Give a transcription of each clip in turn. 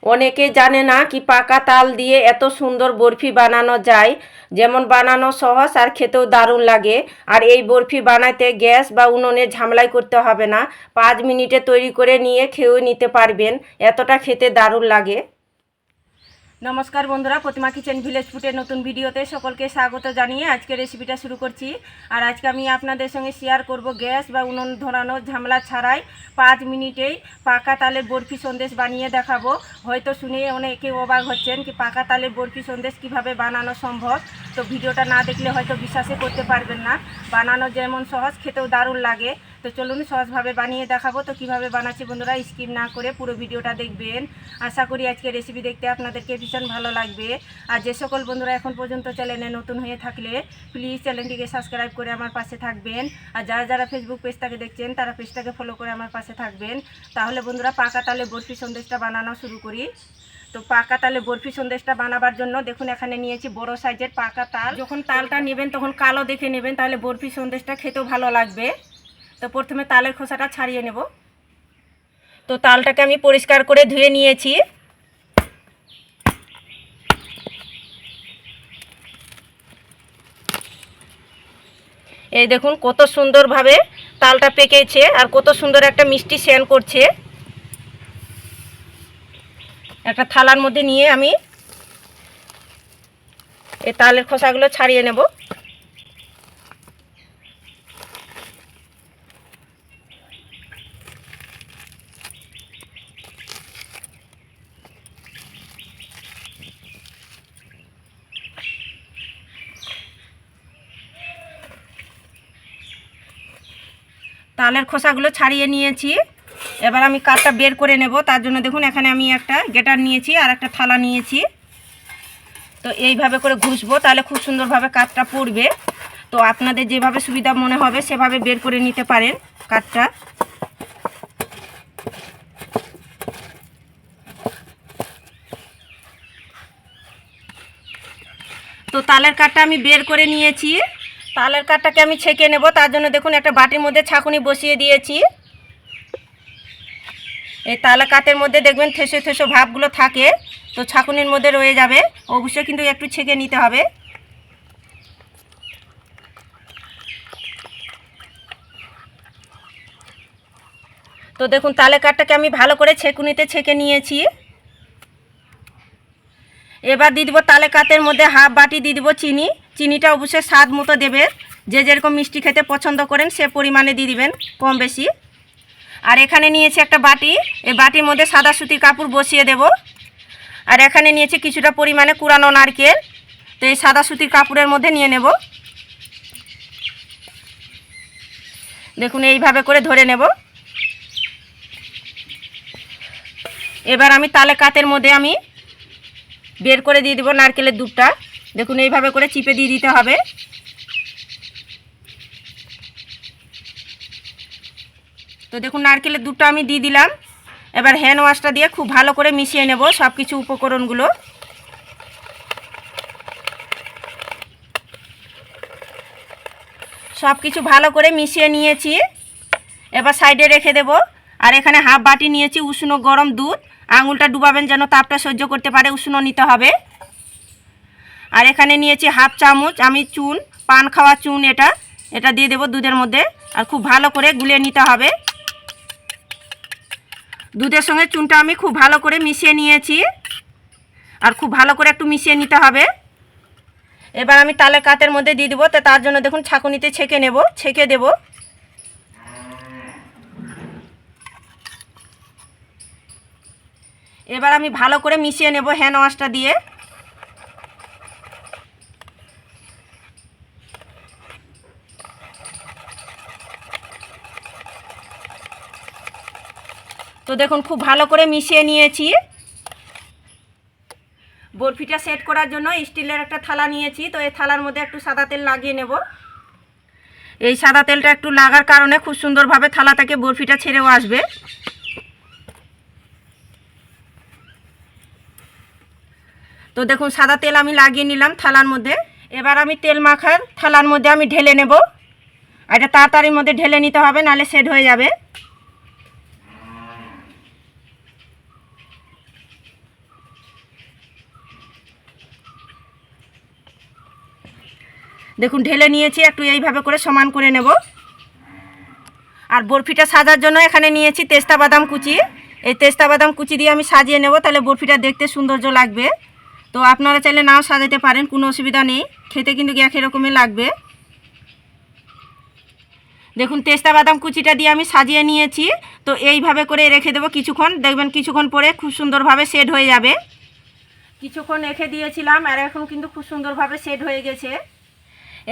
অনেকে জানে না কি পাকা তাল দিয়ে এত সুন্দর বরফি বানানো যায়। যেমন বানানো সহজ আর খেতেও দারুণ লাগে। আর এই বরফি বানাতে গ্যাস বা উনুনে ঝামেলাই করতে হবে না, 5 মিনিটে তৈরি করে নিয়ে খেয়েও নিতে পারবেন, এতটা খেতে দারুণ লাগে। নমস্কার বন্ধুরা, প্রতিমা কিচেন ভিলেজ ফুডের নতুন ভিডিওতে সকলকে স্বাগত জানিয়ে আজকে রেসিপিটা শুরু করছি। আর আজকে আমি আপনাদের সঙ্গে শেয়ার করব গ্যাস বা উনুন ধরানোর ঝামেলা ছাড়াই 5 মিনিটেই পাকা তালের বরফি সন্দেশ বানিয়ে দেখাবো। হয়তো শুনে অনেকে অবাক হচ্ছেন কি পাকা তালের বরফি সন্দেশ কিভাবে বানানো সম্ভব। তো ভিডিওটা না দেখলে হয়তো বিশ্বাসই করতে পারবেন না। বানানো যেমন সহজ, খেতেও দারুণ লাগে। তো চলুন সহজভাবে বানিয়ে দেখাবো। তো কিভাবে বানাচ্ছি বন্ধুরা, স্কিপ না করে পুরো ভিডিওটা দেখবেন। আশা করি আজকে রেসিপি দেখতে আপনাদেরকে ভীষণ ভালো লাগবে। আর যে সকল বন্ধুরা এখন পর্যন্ত চ্যানেলে নতুন হয়ে থাকলে প্লিজ চ্যানেলটিকে সাবস্ক্রাইব করে আমার পাশে থাকবেন। আর যারা যারা ফেসবুক পেজটাকে দেখছেন তারা পেজটাকে ফলো করে আমার পাশে থাকবেন। তাহলে বন্ধুরা পাকা তালে বরফি সন্দেশটা বানানো শুরু করি। তো পাকা তালে বরফি সন্দেশটা বানাবার জন্য দেখুন এখানে নিয়েছি বড় সাইজের পাকা তাল। যখন তালটা নেবেন তখন কালো দেখে নেবেন, তাহলে বরফি সন্দেশটা খেতেও ভালো লাগবে। তো প্রথমে তালের খোসাটা ছাড়িয়ে নেব। তো তালটাকে আমি পরিষ্কার করে ধুয়ে নিয়েছি। এই দেখুন কত সুন্দরভাবে তালটা পেকেছে আর কত সুন্দর একটা মিষ্টি সেন্ট করছে। একটা থালার মধ্যে নিয়ে আমি এই তালের খোসাগুলো ছাড়িয়ে নেব। তালের খোসাগুলো ছাড়িয়ে নিয়েছি। এবার আমি কাঠটা বের করে নেব। তার জন্য দেখুন এখানে আমি একটা গ্রেটার নিয়েছি আর একটা থালা নিয়েছি। তো এইভাবে করে ঘুষবো, তাহলে খুব সুন্দরভাবে কাঠটা পড়বে। তো আপনাদের যেভাবে সুবিধা মনে হবে সেভাবে বের করে নিতে পারেন কাঠটা। তো তালের কাঠটা আমি বের করে নিয়েছি। তালের কাঠটাকে আমি ছেঁকে নেব। তার জন্য দেখুন একটা বাটির মধ্যে ছাঁকুনি বসিয়ে দিয়েছি। এই তালের কাঠের মধ্যে দেখবেন থেসো থেসো ভাবগুলো থাকে, তো ছাঁকুনির মধ্যে রয়ে যাবে। অবশ্যই কিন্তু একটু ছেঁকে নিতে হবে। তো দেখুন তালের কাঠটাকে আমি ভালো করে ছেঁকুনিতে ছেঁকে নিয়েছি। এবার দিয়ে দেবো তালের কাঠের মধ্যে হাফ বাটি দিয়ে দেবো চিনি। চিনিটা অবশ্যই স্বাদ মতো দেবে, যে যেরকম মিষ্টি খেতে পছন্দ করেন সে পরিমাণে দিয়ে দিবেন, কম বেশি। আর এখানে নিয়েছি একটা বাটি, এই বাটির মধ্যে সাদা সুতির কাপড় বসিয়ে দেব। আর এখানে নিয়েছি কিছুটা পরিমাণে কুড়ানো নারকেল, তো এই সাদা সুতির কাপড়ের মধ্যে নিয়ে নেব। দেখুন এইভাবে করে ধরে নেব। এবার আমি তালের কাঠের মধ্যে আমি বের করে দিয়ে দেবো নারকেলের দুধটা। দেখুন এইভাবে করে চিপে দিয়ে দিতে হবে। তো দেখুন নারকেলের দুধটা আমি দিয়ে দিলাম। এবার হ্যান্ড ওয়াশটা দিয়ে খুব ভালো করে মিশিয়ে নেব সব কিছু উপকরণগুলো। সব কিছু ভালো করে মিশিয়ে নিয়েছি। এবার সাইডে রেখে দেব। আর এখানে হাফ বাটি নিয়েছি উষ্ণ গরম দুধ। আঙুলটা ডুবাবেন যেন তাপটা সহ্য করতে পারে, উষ্ণ নিতে হবে। আর এখানে নিয়েছি হাফ চামচ আমি চুন, পান খাওয়া চুন, এটা দিয়ে দেব দুধের মধ্যে। আর খুব ভালো করে গুলিয়ে নিতে হবে। দুধের সঙ্গে চুনটা আমি খুব ভালো করে মিশিয়ে নিয়েছি। আর খুব ভালো করে একটু মিশিয়ে নিতে হবে। এবার আমি তালের কাঠের মধ্যে দিয়ে দেবো। তো তার জন্য দেখুন ছাঁকুনিতে ছেঁকে নেব, ছেঁকে দেব। এবার আমি ভালো করে মিশিয়ে নেব হ্যান্ড ওয়াশটা দিয়ে। তো দেখুন খুব ভালো করে মিশিয়ে নিয়েছি। বরফিটা সেট করার জন্য স্টিলের একটা থালা নিয়েছি। তো এই থালার মধ্যে একটু সাদা তেল লাগিয়ে নেব। এই সাদা তেলটা একটু লাগার কারণে খুব সুন্দরভাবে থালা থেকে বরফিটা ছেড়েও আসবে। তো দেখুন সাদা তেল আমি লাগিয়ে নিলাম থালার মধ্যে। এবার আমি তেল মাখার থালার মধ্যে আমি ঢেলে নেব। এটা তাড়াতাড়ির মধ্যে ঢেলে নিতে হবে, নাহলে সেট হয়ে যাবে। দেখুন ঢেলে নিয়েছি, একটু এইভাবে করে সমান করে নেব। আর বরফিটা সাজার জন্য এখানে নিয়েছি তেস্তা বাদাম কুচি। এই তেস্তা বাদাম কুচি দিয়ে আমি সাজিয়ে নেব, তাহলে বরফিটা দেখতে সৌন্দর্য লাগবে। তো আপনারা চাইলে নাও সাজাতে পারেন, কোনো অসুবিধা নেই, খেতে কিন্তু একই রকমই লাগবে। দেখুন তেস্তা বাদাম কুচিটা দিয়ে আমি সাজিয়ে নিয়েছি। তো এইভাবে করে রেখে দেবো কিছুক্ষণ, দেখবেন কিছুক্ষণ পরে খুব সুন্দরভাবে সেট হয়ে যাবে। কিছুক্ষণ রেখে দিয়েছিলাম আর এখন কিন্তু খুব সুন্দরভাবে সেট হয়ে গেছে।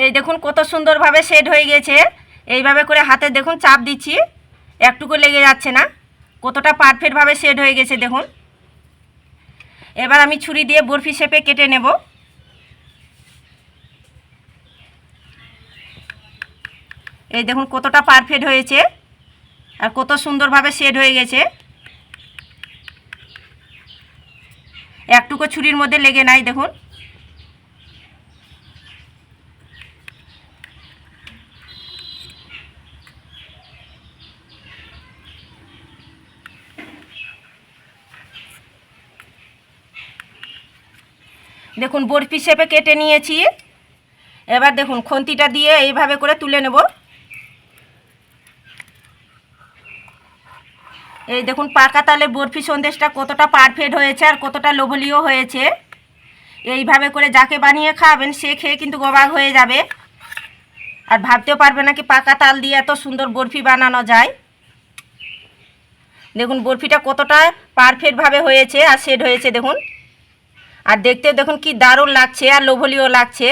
এই দেখুন কত সুন্দরভাবে সেট হয়ে গেছে। এইভাবে করে হাতে দেখুন চাপ দিচ্ছি, একটুকু লেগে যাচ্ছে না, কতটা পারফেক্টভাবে সেট হয়ে গেছে দেখুন। এবার আমি ছুরি দিয়ে বরফি শেপে কেটে নেব। এই দেখুন কতটা পারফেক্ট হয়েছে আর কত সুন্দরভাবে সেট হয়ে গেছে, একটুকু ছুরির মধ্যে লেগে নাই দেখুন। দেখুন বরফি শেপে কেটে নিয়েছি। এবার দেখুন খন্তিটা দিয়ে এইভাবে করে তুলে নেব। এই দেখুন পাকা তালে বরফি সন্দেশটা কতটা পারফেক্ট হয়েছে আর কতটা লোভনীয় হয়েছে। এইভাবে করে যাকে বানিয়ে খাওয়াবেন সে খেয়ে কিন্তু অবাক হয়ে যাবে আর ভাবতেও পারবে না কি পাকা তাল দিয়ে এত সুন্দর বরফি বানানো যায়। দেখুন বরফিটা কতটা পারফেক্টভাবে হয়েছে আর সেট হয়েছে দেখুন। আর দেখতেও দেখুন কি দারুণ লাগছে আর লোভনীয় লাগছে।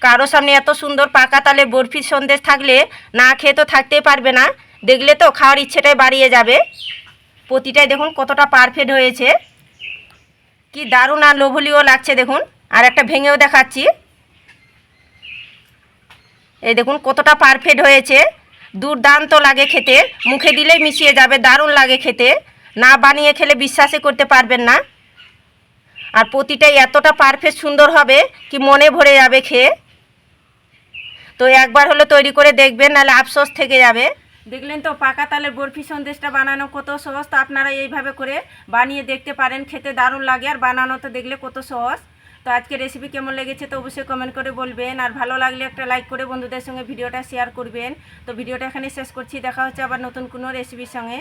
কারো সামনে এত সুন্দর পাকা তালে বরফির সন্দেশ থাকলে না খেয়ে তো থাকতেই পারবে না, দেখলে তো খাওয়ার ইচ্ছেটাই বাড়িয়ে যাবে। প্রতিটাই দেখুন কতটা পারফেক্ট হয়েছে, কি দারুণ আর লোভনীয় লাগছে দেখুন। আর একটা ভেঙেও দেখাচ্ছি, এই দেখুন কতটা পারফেক্ট হয়েছে, দুর্দান্ত লাগে খেতে, মুখে দিলেই মিশিয়ে যাবে, দারুণ লাগে খেতে, না বানিয়ে খেলে বিশ্বাসই করতে পারবেন না। আর প্রতিটাই এতটা পারফেক্ট সুন্দর হবে কি মনে ভরে যাবে খেয়ে। তো একবার হলে তৈরি করে দেখবেন, নাহলে আফসোস থেকে যাবে। দেখলেন তো পাকা তালের বরফি সন্দেশটা বানানো কত সহজ। তো আপনারা এইভাবে করে বানিয়ে দেখতে পারেন, খেতে দারুণ লাগে আর বানানো তো দেখলে কত সহজ। তো আজকে রেসিপি কেমন লেগেছে তো অবশ্যই কমেন্ট করে বলবেন, আর ভালো লাগলে একটা লাইক করে বন্ধুদের সঙ্গে ভিডিওটা শেয়ার করবেন। তো ভিডিওটা এখানে শেষ করছি, দেখা হচ্ছে আবার নতুন কোনো রেসিপির সঙ্গে।